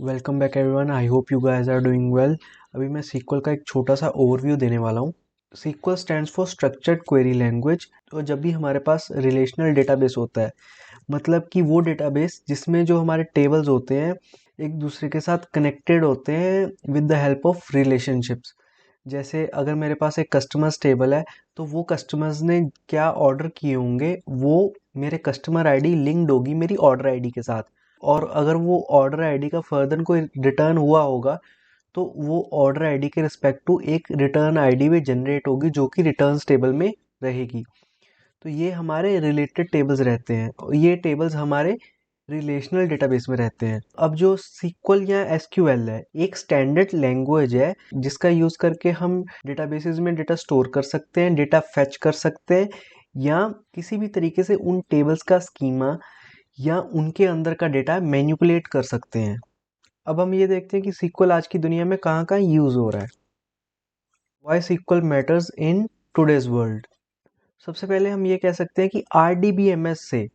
Welcome back everyone. I hope you guys are doing well. अभी मैं sequel का एक छोटा सा ओवरव्यू देने वाला हूँ। SQL stands for structured query language. तो जब भी हमारे पास रिलेशनल डेटाबेस होता है, मतलब कि वो डेटाबेस जिसमें जो हमारे टेबल्स होते हैं एक दूसरे के साथ कनेक्टेड होते हैं with the help of relationships. जैसे अगर मेरे पास एक कस्टमर्स टेबल है, तो वो कस्टमर्स ने क्या ऑर्डर किए होंगे वो मेरे कस्टमर आईडी लिंक्ड होगी मेरी ऑर्डर आईडी के साथ। और अगर वो ऑर्डर आईडी का फर्दर कोई रिटर्न हुआ होगा, तो वो ऑर्डर आईडी के रिस्पेक्ट टू एक रिटर्न आईडी भी जनरेट होगी जो कि रिटर्न्स टेबल में रहेगी। तो ये हमारे रिलेटेड टेबल्स रहते हैं और ये टेबल्स हमारे रिलेशनल डेटाबेस में रहते हैं। अब जो सीक्वल या एसक्यूएल है, एक स्टैंडर्ड लैंग्वेज है जिसका यूज करके हम डेटाबेसेस में डेटा स्टोर कर सकते हैं, डेटा फेच कर सकते हैं, या किसी भी तरीके से उन टेबल्स का स्कीमा या उनके अंदर का डेटा मैनिपुलेट कर सकते हैं। अब हम ये देखते हैं कि सीक्वल आज की दुनिया में कहाँ कहाँ यूज हो रहा है। Why SQL matters in today's world. सबसे पहले हम ये कह सकते हैं कि RDBMS से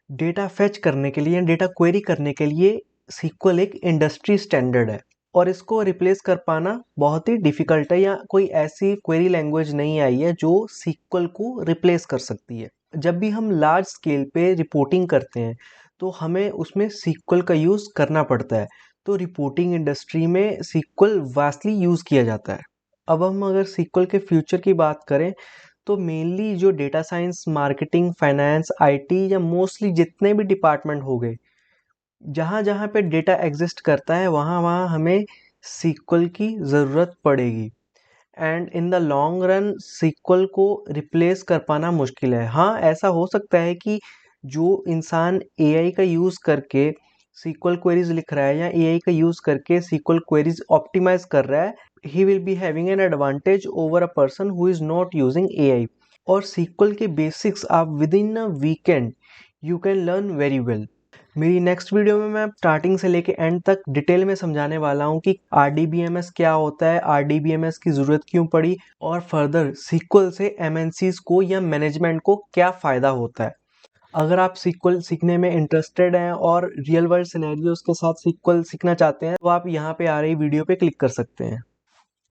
डेटा फेच करने के लिए या डेटा क्वेरी करने के लिए सीक्वल एक इंडस्ट्री स्टैंडर्ड है और इसको रिप्लेस कर पाना बहुत ही डिफिकल्ट है, या कोई ऐसी क्वेरी लैंग्वेज नहीं आई है जो सीक्वल को रिप्लेस कर सकती है। जब भी हम लार्ज स्केल पे रिपोर्टिंग करते हैं तो हमें उसमें सीक्वल का यूज़ करना पड़ता है। तो रिपोर्टिंग इंडस्ट्री में सीक्वल वास्टली यूज़ किया जाता है। अब हम अगर सीक्वल के फ्यूचर की बात करें तो मेनली जो data science, marketing, finance, IT या मोस्टली जितने भी डिपार्टमेंट हो गए, जहाँ जहाँ पे डेटा एग्जिस्ट करता है वहाँ वहाँ हमें सीक्वल की ज़रूरत पड़ेगी। And in the long run SQL को रिप्लेस कर पाना मुश्किल है। हाँ, ऐसा हो सकता है कि जो इंसान AI का यूज़ करके सीक्वल क्वेरीज लिख रहा है या AI का यूज़ करके सीक्वल क्वेरीज ऑप्टिमाइज कर रहा है, he will be having an advantage over a person who is not using AI। और सीक्वल के बेसिक्स आप with in a weekend you can learn very well. मेरी नेक्स्ट वीडियो में मैं स्टार्टिंग से लेके एंड तक डिटेल में समझाने वाला हूँ कि RDBMS क्या होता है, RDBMS की ज़रूरत क्यों पड़ी, और फर्दर सीक्वल से MNCs को या मैनेजमेंट को क्या फ़ायदा होता है। अगर आप सीक्वल सीखने में इंटरेस्टेड हैं और रियल वर्ल्ड सिनेरियोज के साथ सीक्वल सीखना चाहते हैं तो आप यहाँ पे आ रही वीडियो पे क्लिक कर सकते हैं।